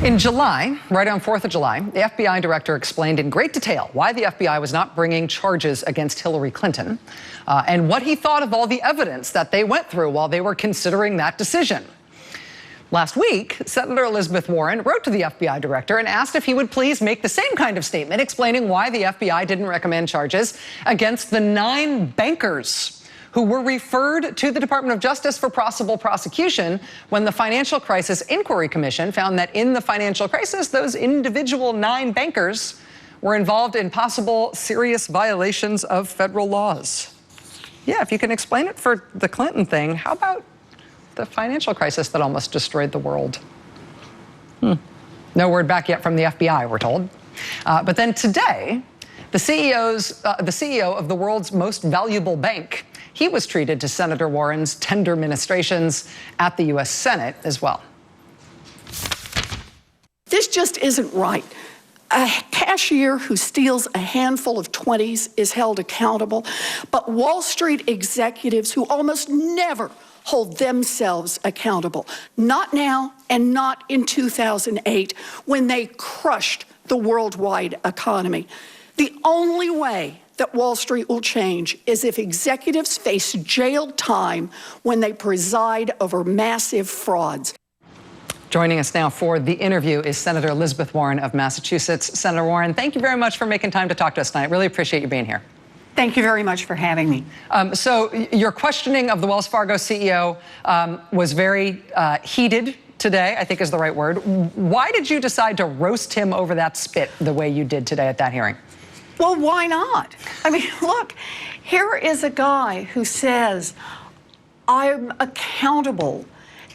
In July, right on 4th of July, the FBI director explained in great detail why the FBI was not bringing charges against Hillary Clinton and what he thought of all the evidence that they went through while they were considering that decision. Last week, Senator Elizabeth Warren wrote to the FBI director and asked if he would please make the same kind of statement explaining why the FBI didn't recommend charges against the 9 bankers who were referred to the Department of Justice for possible prosecution when the Financial Crisis Inquiry Commission found that in the financial crisis, those individual 9 bankers were involved in possible serious violations of federal laws. Yeah, if you can explain it for the Clinton thing, how about the financial crisis that almost destroyed the world? No word back yet from the FBI, we're told. But then today, the CEO of the world's most valuable bank, he was treated to Senator Warren's tender ministrations at the U.S. Senate as well. This just isn't right. A cashier who steals a handful of 20s is held accountable, but Wall Street executives who almost never hold themselves accountable, not now and not in 2008 when they crushed the worldwide economy. The only way that Wall Street will change is if executives face jail time when they preside over massive frauds. Joining us now for the interview is Senator Elizabeth Warren of Massachusetts. Senator Warren, thank you very much for making time to talk to us tonight. Really appreciate you being here. Thank you very much for having me. So your questioning of the Wells Fargo CEO was very heated today, I think is the right word. Why did you decide to roast him over that spit the way you did today at that hearing? Well, why not? I mean, look, here is a guy who says, I'm accountable.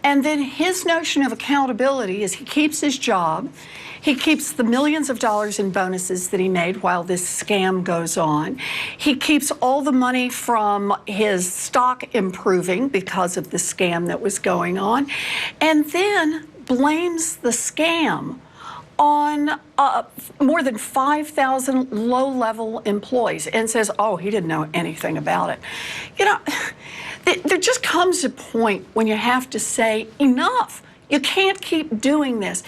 And then his notion of accountability is he keeps his job. He keeps the millions of dollars in bonuses that he made while this scam goes on. He keeps all the money from his stock improving because of the scam that was going on, and then blames the scam on more than 5,000 low-level employees and says, oh, he didn't know anything about it. You know, there just comes a point when you have to say, enough. You can't keep doing this.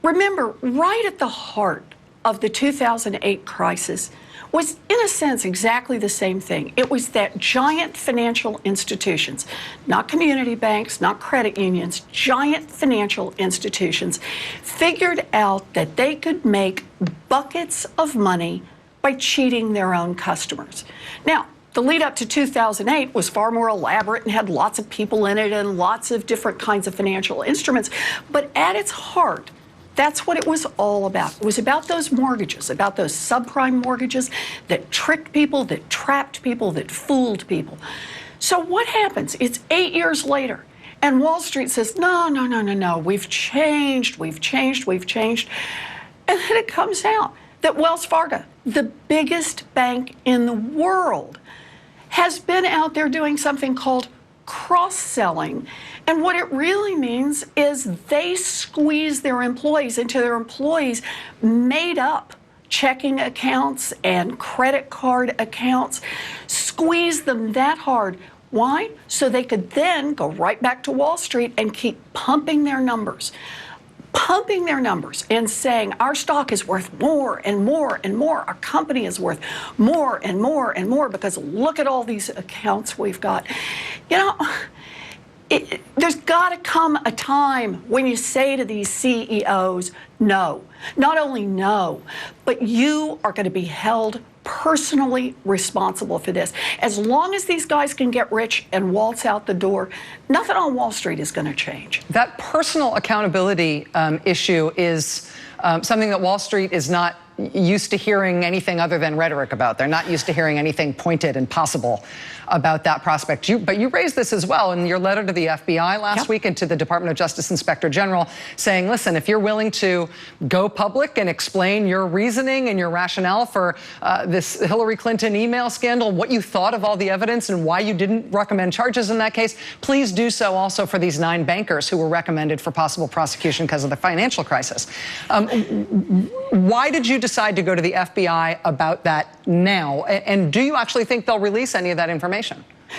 Remember, right at the heart of the 2008 crisis was, in a sense, exactly the same thing. It was that giant financial institutions, not community banks, not credit unions, giant financial institutions, figured out that they could make buckets of money by cheating their own customers. Now, the lead up to 2008 was far more elaborate and had lots of people in it and lots of different kinds of financial instruments. But at its heart, that's what it was all about. It was about those mortgages, about those subprime mortgages that tricked people, that trapped people, that fooled people. So what happens? It's 8 years later, and Wall Street says, no, no, no, no, no, we've changed, we've changed, we've changed. And then it comes out that Wells Fargo, the biggest bank in the world, has been out there doing something called cross-selling. And what it really means is they squeeze their employees into their employees' made up checking accounts and credit card accounts, squeeze them that hard. Why? So they could then go right back to Wall Street and keep pumping their numbers and saying our stock is worth more and more and more. Our company is worth more and more and more because look at all these accounts we've got. You know, there's got to come a time when you say to these CEOs, no, not only no, but you are going to be held personally responsible for this. As long as these guys can get rich and waltz out the door, nothing on Wall Street is going to change. That personal accountability issue is something that Wall Street is not used to hearing anything other than rhetoric about. They're not used to hearing anything pointed and possible about that prospect. But you raised this as well in your letter to the FBI last week and to the Department of Justice Inspector General, saying, listen, if you're willing to go public and explain your reasoning and your rationale for this Hillary Clinton email scandal, what you thought of all the evidence and why you didn't recommend charges in that case, please do so also for these 9 bankers who were recommended for possible prosecution because of the financial crisis. Why did you decide to go to the FBI about that now? And do you actually think they'll release any of that information?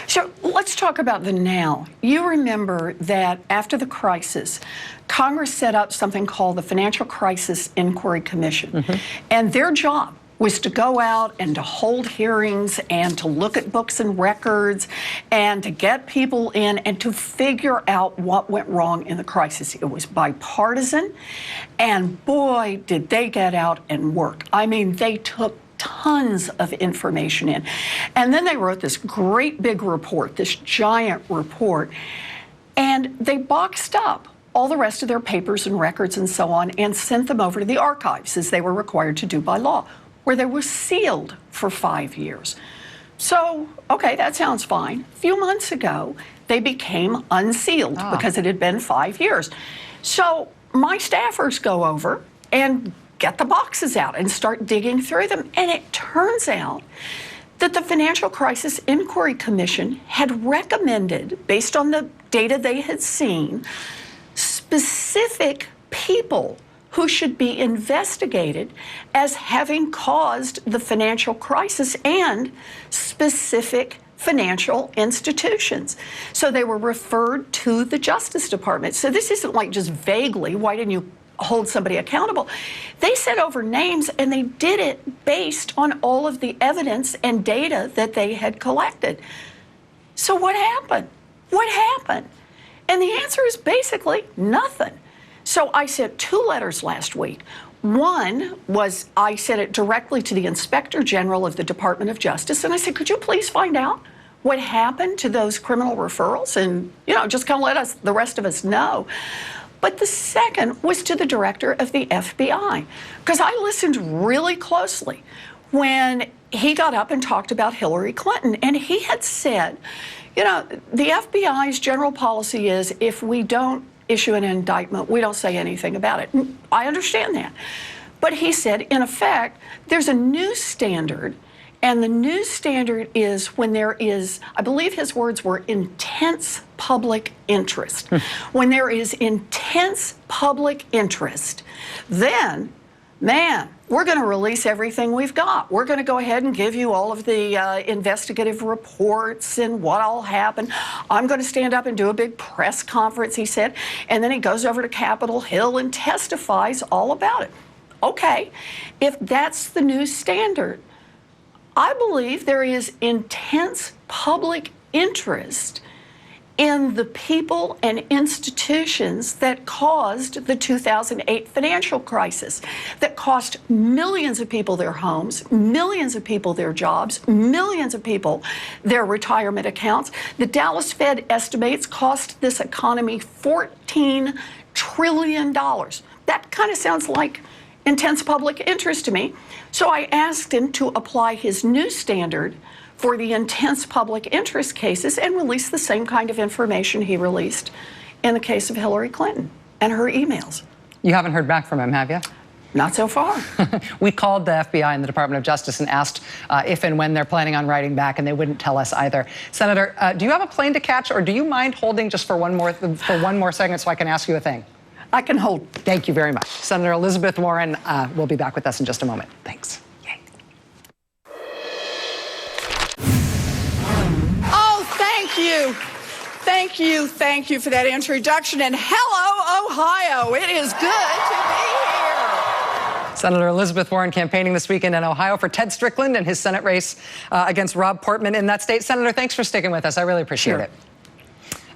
So let's talk about the now. You remember that after the crisis, Congress set up something called the Financial Crisis Inquiry Commission. And their job was to go out and to hold hearings and to look at books and records and to get people in and to figure out what went wrong in the crisis. It was bipartisan, and boy, did they get out and work. I mean, they took tons of information in. And then they wrote this great big report, this giant report, and they boxed up all the rest of their papers and records and so on and sent them over to the archives, as they were required to do by law, where they were sealed for 5 years. So, okay, that sounds fine. A few months ago, they became unsealed because it had been 5 years. So my staffers go over and get the boxes out and start digging through them. And it turns out that the Financial Crisis Inquiry Commission had recommended, based on the data they had seen, specific people who should be investigated as having caused the financial crisis, and specific financial institutions. So they were referred to the Justice Department. So this isn't like just vaguely, why didn't you hold somebody accountable? They sent over names, and they did it based on all of the evidence and data that they had collected. So what happened? What happened? And the answer is basically nothing. So I sent 2 letters last week. One was, I sent it directly to the Inspector General of the Department of Justice, and I said, could you please find out what happened to those criminal referrals, and just kind of let us, the rest of us, know. But the second was to the director of the FBI, because I listened really closely when he got up and talked about Hillary Clinton. And he had said, the FBI's general policy is if we don't issue an indictment, we don't say anything about it. I understand that. But he said, in effect, there's a new standard. And the new standard is when there is, I believe his words were, intense public interest. When there is intense public interest, then, man, we're going to release everything we've got. We're going to go ahead and give you all of the investigative reports and what all happened. I'm going to stand up and do a big press conference, he said. And then he goes over to Capitol Hill and testifies all about it. Okay, if that's the new standard, I believe there is intense public interest in the people and institutions that caused the 2008 financial crisis, that cost millions of people their homes, millions of people their jobs, millions of people their retirement accounts. The Dallas Fed estimates cost this economy $14 trillion. That kind of sounds like intense public interest to me. So I asked him to apply his new standard for the intense public interest cases and release the same kind of information he released in the case of Hillary Clinton and her emails. You haven't heard back from him, have you? Not so far. We called the FBI and the Department of Justice and asked if and when they're planning on writing back, and they wouldn't tell us either. Senator, do you have a plane to catch, or do you mind holding just for one more segment so I can ask you a thing? I can hold. Thank you very much. Senator Elizabeth Warren will be back with us in just a moment. Thanks. Yay. Oh, thank you. Thank you for that introduction. And hello, Ohio. It is good to be here. Senator Elizabeth Warren campaigning this weekend in Ohio for Ted Strickland and his Senate race against Rob Portman in that state. Senator, thanks for sticking with us. I really appreciate it.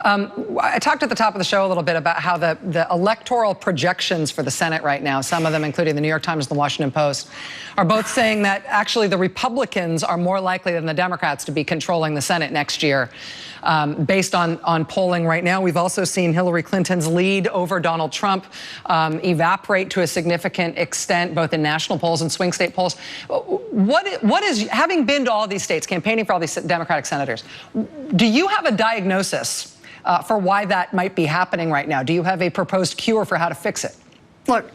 I talked at the top of the show a little bit about how the electoral projections for the Senate right now, some of them including the New York Times and the Washington Post, are both saying that actually the Republicans are more likely than the Democrats to be controlling the Senate next year. Based on polling right now, we've also seen Hillary Clinton's lead over Donald Trump evaporate to a significant extent, both in national polls and swing state polls. What is, having been to all these states, campaigning for all these Democratic senators, do you have a diagnosis for why that might be happening right now? Do you have a proposed cure for how to fix it? Look,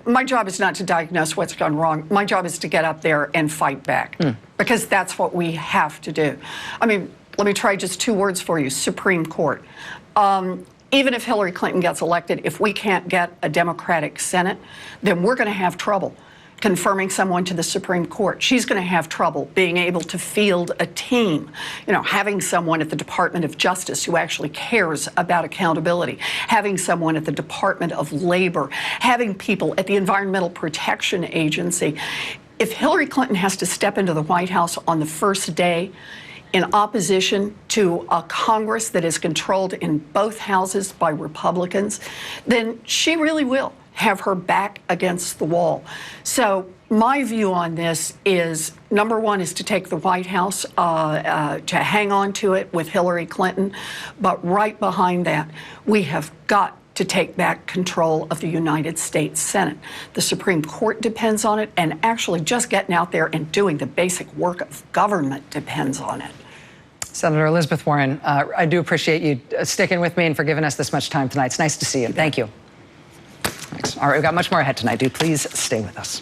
my job is not to diagnose what's gone wrong. My job is to get up there and fight back, because that's what we have to do. I mean, let me try just 2 words for you: Supreme Court. Even if Hillary Clinton gets elected, if we can't get a Democratic Senate, then we're going to have trouble confirming someone to the Supreme Court. She's going to have trouble being able to field a team, having someone at the Department of Justice who actually cares about accountability, having someone at the Department of Labor, having people at the Environmental Protection Agency. If Hillary Clinton has to step into the White House on the first day in opposition to a Congress that is controlled in both houses by Republicans, then she really will have her back against the wall. So my view on this is, number one is to take the White House, to hang on to it with Hillary Clinton. But right behind that, we have got to take back control of the United States Senate. The Supreme Court depends on it, and actually just getting out there and doing the basic work of government depends on it. Senator Elizabeth Warren, I do appreciate you sticking with me and for giving us this much time tonight. It's nice to see you. Thank you. Thanks. All right, we've got much more ahead tonight. Do please stay with us.